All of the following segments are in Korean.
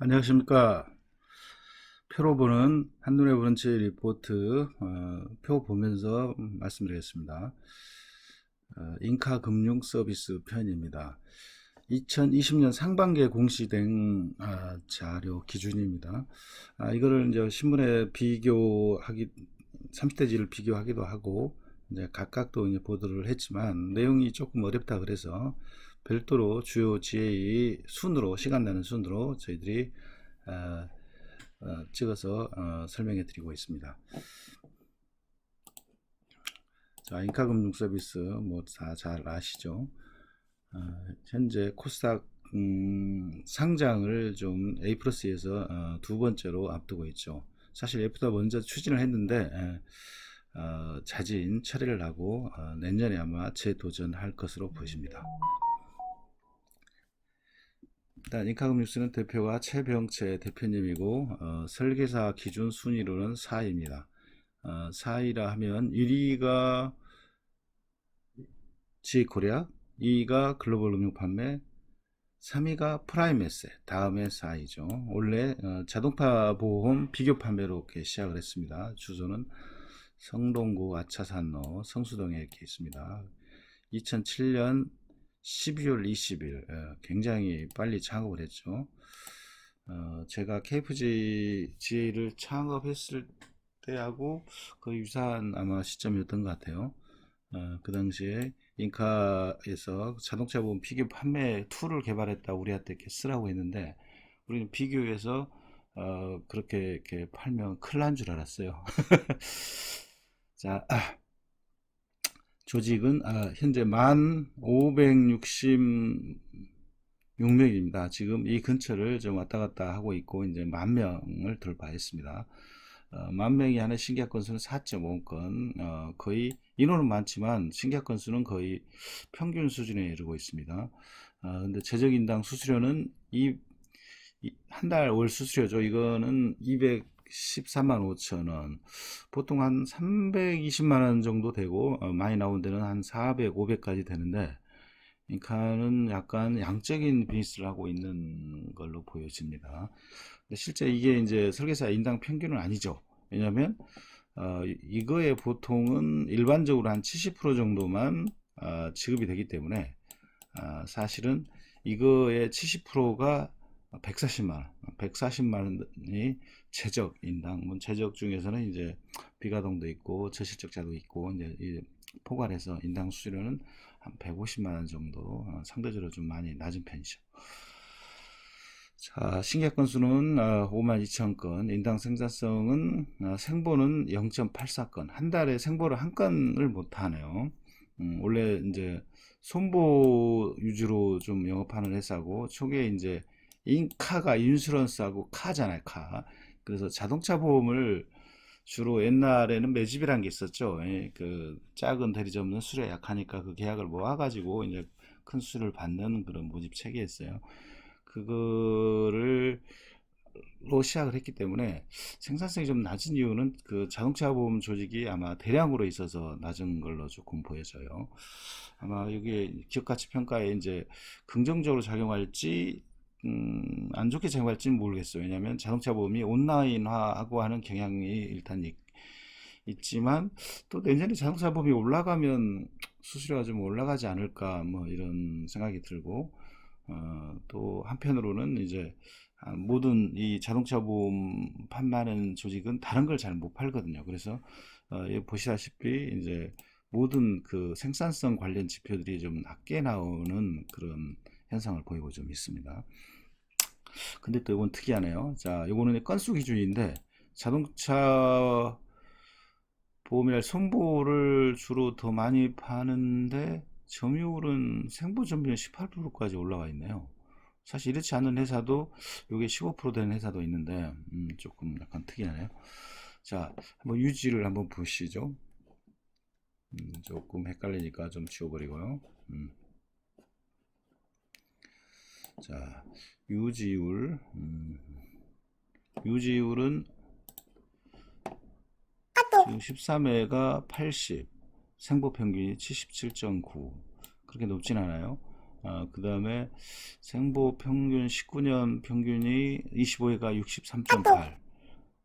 안녕하십니까. 표로 보는 한눈에 보는 제 리포트 표 보면서 말씀드리겠습니다. 인카 금융 서비스 편입니다. 2020년 상반기에 공시된 자료 기준입니다. 이거를 이제 신문에 비교하기 30대지를 비교하기도 하고 이제 각각 또 이제 보도를 했지만 내용이 조금 어렵다 그래서 별도로 주요 GA 순으로 시간 나는 순으로 저희들이 어, 찍어서 설명해 드리고 있습니다. 자, 인카금융 서비스 뭐 다 잘 아시죠? 현재 코스닥 상장을 좀 A 플러스에서 두 번째로 앞두고 있죠. 사실 F보다 먼저 추진을 했는데 자진 처리를 하고 내년에 아마 재도전할 것으로 보입니다. 일단 인카금융스는 대표가 최병채 대표님이고 설계사 기준 순위로는 4위입니다. 4위라 하면 1위가 지코리아, 2위가 글로벌 금융 판매, 3위가 프라임 에셋, 다음에 4위죠. 원래 자동차 보험 비교 판매로 이렇게 시작을 했습니다. 주소는 성동구 아차산로 성수동에 이렇게 있습니다. 2007년 12월 20일 굉장히 빨리 창업을 했죠. 제가 KFG를 창업했을 때하고 거의 유사한 아마 시점이었던 것 같아요. 그 당시에 인카에서 자동차 보험 비교 판매 툴을 개발했다 우리한테 이렇게 쓰라고 했는데 우리는 비교해서 그렇게 이렇게 팔면 큰일 난 줄 알았어요. 자, 조직은 현재 1566명입니다. 지금 이 근처를 좀 왔다 갔다 하고 있고 이제 10,000명을 돌파했습니다. 10,000명이 하는 신규 건수는 4.5건, 거의 인원은 많지만 신규 건수는 거의 평균 수준에 이르고 있습니다. 근데 최저인당 수수료는 한 달 월 수수료죠. 이거는 213만 5천 원. 보통 한 320만 원 정도 되고 많이 나온 데는 한 400, 500까지 되는데 인카는 약간 양적인 비즈니스를 하고 있는 걸로 보여집니다. 근데 실제 이게 이제 설계사 인당 평균은 아니죠. 왜냐하면 이거의 보통은 일반적으로 한 70% 정도만 지급이 되기 때문에 사실은 이거의 70%가 140만 원, 140만 원이 최적 인당, 뭐 최적 중에서는 이제 비가동도 있고 저실적자도 있고 이제 포괄해서 인당 수수료는 한 150만 원 정도 상대적으로 좀 많이 낮은 편이죠. 자, 신규 건수는 5만 2천 건, 인당 생산성은 생보는 0.84건, 한 달에 생보를 한 건을 못 하네요. 원래 이제 손보 위주로 좀 영업하는 회사고 초기에 이제 인카가 인슈런스하고 카잖아요, 카. 그래서 자동차 보험을 주로 옛날에는 매집이란 게 있었죠. 예, 그 작은 대리점은 수수료 약하니까 그 계약을 모아가지고 이제 큰 수수료를 받는 그런 모집 체계였어요. 그거를 로 시작을 했기 때문에 생산성이 좀 낮은 이유는 그 자동차 보험 조직이 아마 대량으로 있어서 낮은 걸로 조금 보여져요. 아마 이게 기업가치 평가에 이제 긍정적으로 작용할지 안 좋게 작용할지는 모르겠어요. 왜냐하면 자동차 보험이 온라인화하고 하는 경향이 일단 있지만 또 내년에 자동차 보험이 올라가면 수수료가 좀 올라가지 않을까 뭐 이런 생각이 들고 또 한편으로는 이제 모든 이 자동차 보험 판매하는 조직은 다른 걸 잘 못 팔거든요. 그래서 여기 보시다시피 이제 모든 그 생산성 관련 지표들이 좀 낮게 나오는 그런 현상을 보이고 좀 있습니다. 근데 또 이건 특이하네요. 자, 이거는 건수 기준인데 자동차 보험이랄 손보를 주로 더 많이 파는데 점유율은 생보 점유율 18%까지 올라와 있네요. 사실 이렇지 않은 회사도 이게 15% 되는 회사도 있는데 조금 약간 특이하네요. 자, 한번 유지를 한번 보시죠. 조금 헷갈리니까 좀 지워버리고요. 자, 유지율 유지율은 지금 13회가 80, 생보 평균이 77.9. 그렇게 높진 않아요. 그 다음에 생보 평균 19년 평균이 25회가 63.8,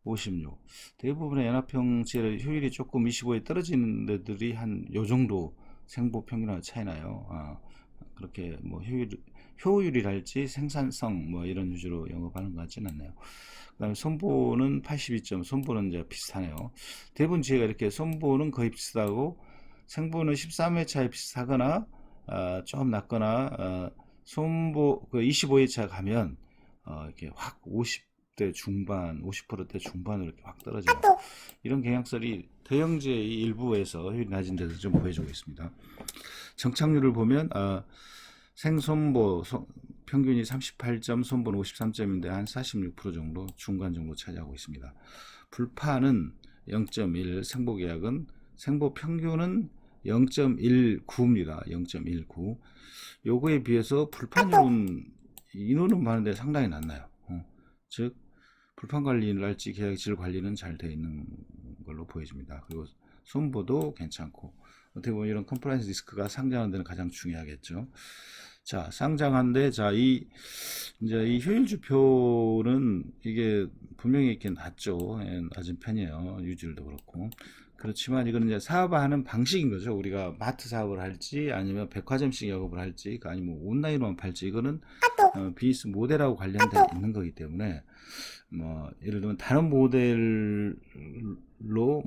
56. 대부분의 연합형제 효율이 조금 25에 떨어지는 데들이 한 요 정도 생보 평균하고 차이 나요. 그렇게 뭐 효율이랄지 생산성 뭐 이런 위주로 영업하는 것 같지는 않네요. 그다음에 손보는 82점, 손보는 이제 비슷하네요. 대부분 지혜가 이렇게 손보는 거의 비슷하고 생보는 13회 차에 비슷하거나 조금 낮거나 손보 그 25회 차 가면 이렇게 확 50대 중반, 50%대 중반으로 이렇게 확 떨어져요. 이런 경향성이 대형제의 일부에서 효율이 낮은 데서 좀 보여주고 있습니다. 정착률을 보면 생손보 평균이 38점, 손보는 53점인데 한 46% 정도 중간 정도 차지하고 있습니다. 불파는 0.1, 생보 계약은 생보 평균은 0.19입니다. 0.19. 요거에 비해서 불판율은 인원은 많은데 상당히 낮나요. 즉 불판 관리랄지 계약 질 관리는 잘 되어 있는 걸로 보여집니다. 그리고 손보도 괜찮고 어떻게 보면 이런 컴플라이언스 리스크가 상장하는 데는 가장 중요하겠죠. 자, 상장한데 이제 이 효율 지표는 이게 분명히 이렇게 낮죠. 낮은 편이에요. 유지율도 그렇고. 그렇지만 이거는 이제 사업하는 방식인 거죠. 우리가 마트 사업을 할지 아니면 백화점식 영업을 할지 아니면 온라인으로만 팔지 이거는 비즈니스 모델하고 관련돼 있는 거기 때문에 뭐 예를 들면 다른 모델로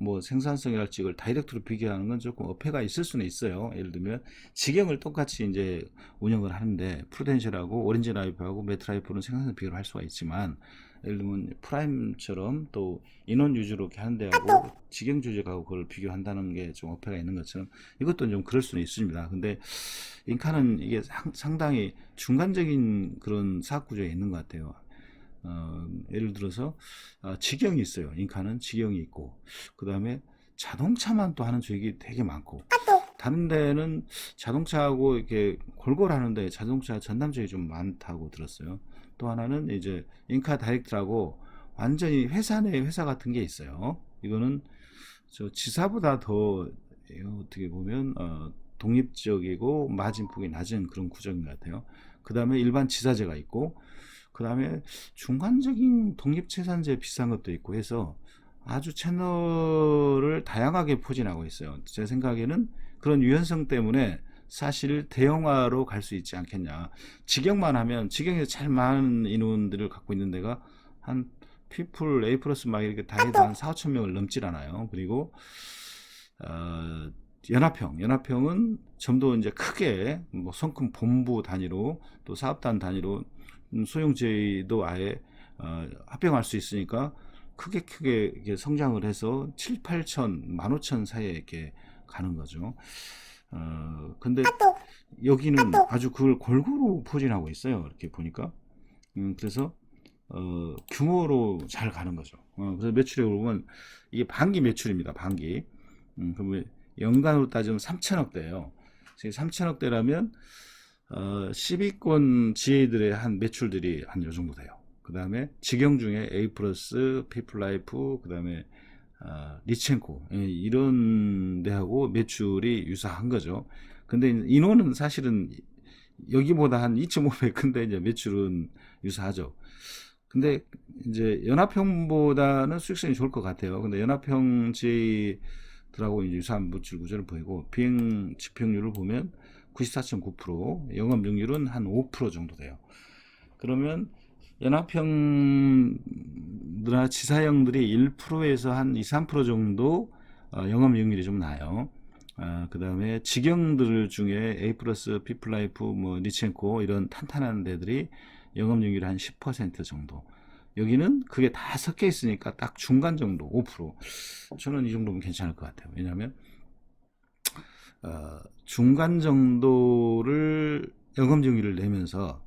뭐 생산성이랄지 이걸 다이렉트로 비교하는 건 조금 어폐가 있을 수는 있어요. 예를 들면 직영을 똑같이 이제 운영을 하는데 프루덴셜하고 오렌지라이프하고 매트라이프는 생산성 비교를 할 수가 있지만 예를 들면 프라임처럼 또 인원 위주로 이렇게 하는 데하고 직영 조직하고 그걸 비교한다는 게 좀 어폐가 있는 것처럼 이것도 좀 그럴 수는 있습니다. 근데 인카는 이게 상당히 중간적인 그런 사업 구조에 있는 것 같아요. 예를 들어서 직영이 있어요. 인카는 직영이 있고 그 다음에 자동차만 또 하는 조직이 되게 많고 다른 데는 자동차하고 이렇게 골고루 하는데 자동차 전담 조직이 좀 많다고 들었어요. 또 하나는 이제 인카 다이렉트라고 완전히 회사 내 회사 같은 게 있어요. 이거는 저 지사보다 더 어떻게 보면 독립적이고 마진폭이 낮은 그런 구조인 것 같아요. 그 다음에 일반 지사제가 있고 그 다음에 중간적인 독립채산제 비싼 것도 있고 해서 아주 채널을 다양하게 포진하고 있어요. 제 생각에는 그런 유연성 때문에 사실 대형화로 갈 수 있지 않겠냐. 직영만 하면 직영에서 제일 많은 인원들을 갖고 있는 데가 한 피플 A 플러스 막 이렇게 다 해도 한 4, 5천 명을 넘질 않아요. 그리고 연합형은 좀 더 이제 크게 뭐 성큼 본부 단위로 또 사업단 단위로 소형제도 아예 합병할 수 있으니까 크게 이렇게 성장을 해서 7, 8천, 15,000 사이에 이렇게 가는 거죠. 근데 여기는 아주 그걸 골고루 포진하고 있어요. 이렇게 보니까. 그래서 규모로 잘 가는 거죠. 그래서 매출액을 보면 이게 반기 매출입니다. 반기. 그러면 연간으로 따지면 3천억대예요. 3천억대라면 10위권 지회들의 한 매출들이 한 요 정도 돼요. 그 다음에 직영 중에 A 플러스, 피플라이프, 그 다음에 리첸코 이런 데하고 매출이 유사한 거죠. 근데 인원은 사실은 여기보다 한 2.5배 큰데 이제 매출은 유사하죠. 근데 이제 연합형보다는 수익성이 좋을 것 같아요. 근데 연합형 지들하고 유사한 매출 구조를 보이고 비행 지평률을 보면 94.9%, 영업이익률은 한 5% 정도 돼요. 그러면 연합형이나 지사형들이 1%에서 한 2, 3% 정도 영업이익률이 좀 나요. 그 다음에 직영들 중에 A 플러스, 피플라이프, 뭐 리첸코 이런 탄탄한 데들이 영업이익률이 한 10% 정도. 여기는 그게 다 섞여 있으니까 딱 중간 정도 5%. 저는 이 정도면 괜찮을 것 같아요. 왜냐하면 중간 정도를 영업이익률을 내면서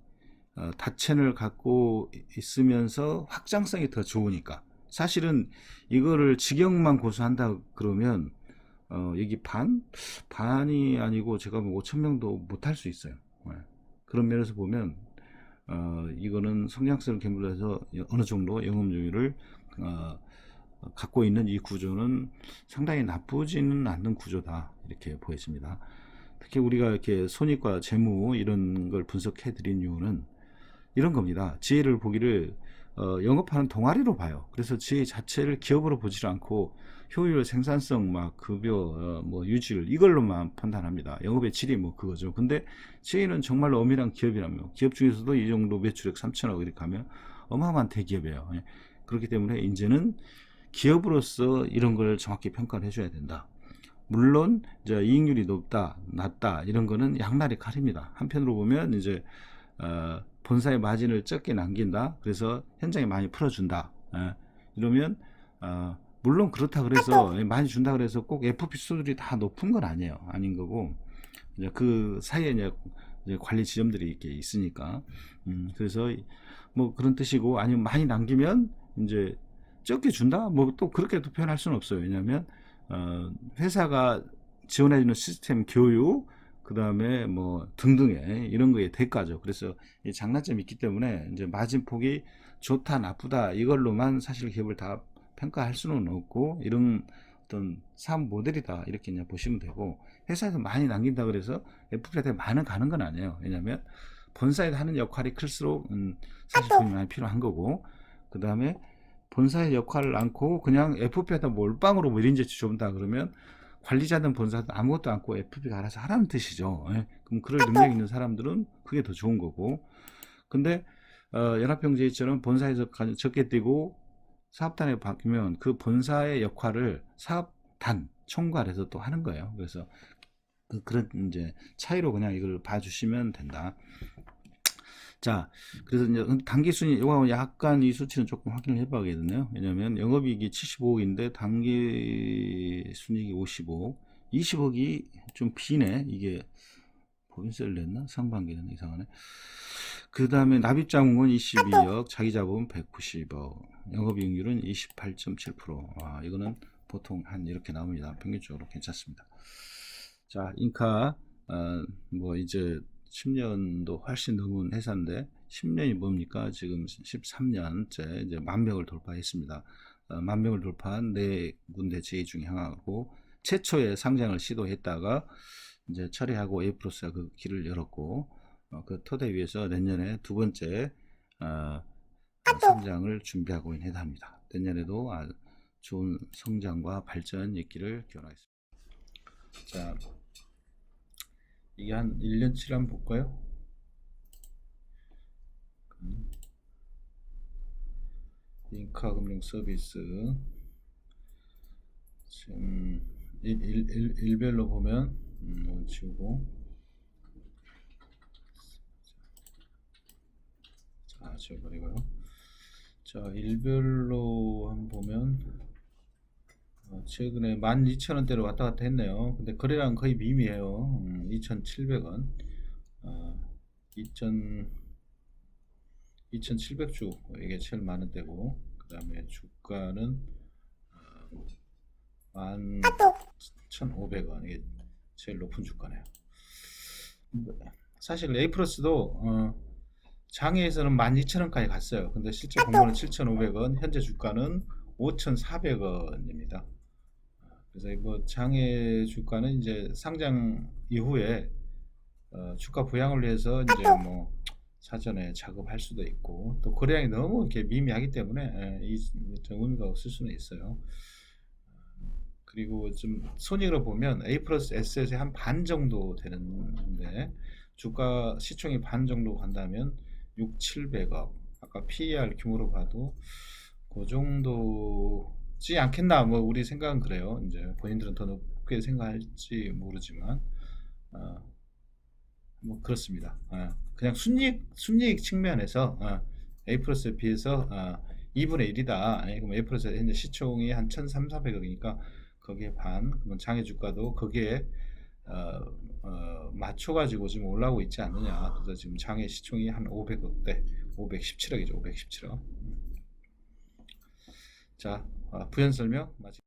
다채널을 갖고 있으면서 확장성이 더 좋으니까 사실은 이거를 직영만 고수한다 그러면 여기 반이 아니고 제가 뭐 5,000명도 못할 수 있어요. 그런 면에서 보면 이거는 성장성을 겸비해서 어느 정도 영업이익률을 갖고 있는 이 구조는 상당히 나쁘지는 않는 구조다 이렇게 보여집니다. 특히 우리가 이렇게 손익과 재무 이런 걸 분석해 드린 이유는 이런 겁니다. 지혜를 보기를 영업하는 동아리로 봐요. 그래서 지혜 자체를 기업으로 보지 않고 효율, 생산성, 막 급여, 뭐 유지율 이걸로만 판단합니다. 영업의 질이 뭐 그거죠. 근데 지혜는 정말로 엄밀한 기업이라며, 기업 중에서도 이 정도 매출액 3천억 이렇게 하면 어마어마한 대기업이에요. 예. 그렇기 때문에 이제는 기업으로서 이런 걸 정확히 평가를 해줘야 된다. 물론 이제 이익률이 높다, 낮다 이런 거는 양날의 칼입니다. 한편으로 보면 이제 본사의 마진을 적게 남긴다. 그래서 현장에 많이 풀어준다. 이러면 물론 그렇다 그래서 많이 준다 그래서 꼭 FP 수들이 다 높은 건 아니에요. 아닌 거고 이제 그 사이에 이제 관리 지점들이 이렇게 있으니까 그래서 뭐 그런 뜻이고, 아니면 많이 남기면 이제 적게 준다. 뭐 또 그렇게도 표현할 수는 없어요. 왜냐하면 회사가 지원해주는 시스템 교육, 그 다음에 뭐 등등의 이런 거에 대가죠. 그래서 장단점이 있기 때문에 이제 마진폭이 좋다 나쁘다 이걸로만 사실 기업을 다 평가할 수는 없고, 이런 어떤 사업 모델이다 이렇게 그냥 보시면 되고, 회사에서 많이 남긴다 그래서 FP한테 많은 가는 건 아니에요. 왜냐하면 본사에서 하는 역할이 클수록 사실 돈이 많이 필요한 거고, 그 다음에 본사의 역할을 않고 그냥 FP에다 몰빵으로 뭐 이런 재치 준다 그러면 관리자든 본사든 아무것도 않고 FP가 알아서 하라는 뜻이죠. 예? 그럼 그럴 능력 있는 사람들은 그게 더 좋은 거고, 근데 연합병제처럼 본사에서 적게 뛰고 사업단에 바뀌면 그 본사의 역할을 사업단 총괄해서 또 하는 거예요. 그래서 그런 이제 차이로 그냥 이걸 봐주시면 된다. 자, 그래서 이제 단기 순위, 이거 약간 이 수치는 조금 확인을 해봐야겠네요. 왜냐면 영업이익이 75억인데 단기 순이익이 55억, 20억이 좀 비네. 이게 법인세를 냈나? 상반기는 이상하네. 그 다음에 납입자금은 22억, 자기자본 190억, 영업이익률은 28.7%. 이거는 보통 한 이렇게 나옵니다. 평균적으로 괜찮습니다. 자, 인카, 뭐 이제 10년도 훨씬 넘은 회사인데, 10년이 뭡니까? 지금 13년째 이제 10,000명을 돌파했습니다. 10,000명을 돌파한 4군데 제의 중에 하나고, 최초의 상장을 시도했다가 이제 철회하고 에이프로스가 그 길을 열었고, 그 토대 위에서 내년에 두 번째 상장을 준비하고 있는 회사입니다. 내년에도 좋은 성장과 발전 있기를 기원하겠습니다. 자, 이게 한 1년치를 한번 볼까요? 인카금융 서비스 지금 일별로 보면 지우고, 자 지워버리고요. 자, 일별로 한번 보면 최근에 12,000원대로 왔다 갔다 했네요. 근데 거래량 거의 미미해요. 2,700원. 2,700주 이게 제일 많은 때고, 그 다음에 주가는 11,500원 이게 제일 높은 주가네요. 사실 A 플러스도 장외에서는 12,000원까지 갔어요. 근데 실제 공모는 7,500원, 현재 주가는 5,400원입니다. 그래서 뭐 장외 주가는 이제 상장 이후에 주가 부양을 위해서 이제 뭐 사전에 작업할 수도 있고, 또 거래량이 너무 이렇게 미미하기 때문에 이 의미가 없을 수는 있어요. 그리고 좀 손익으로 보면 A 플러스 S의 한 반 정도 되는데, 주가 시총이 반 정도 간다면 6,700억, 아까 PER 규모로 봐도 그 정도지 않겠나, 뭐 우리 생각은 그래요. 이제 본인들은 더 높게 생각할지 모르지만 뭐 그렇습니다. 그냥 순이익 측면에서 A 플러스에 비해서 2분의 1이다. 그럼 A 플러스 현재 시총이 한 1,300~400억이니까 거기에 반, 그러면 장외 주가도 거기에 맞춰가지고 지금 올라오고 있지 않느냐. 그래서 지금 장외 시총이 한 500억대, 517억이죠. 517억. 자, 부연 설명 마치.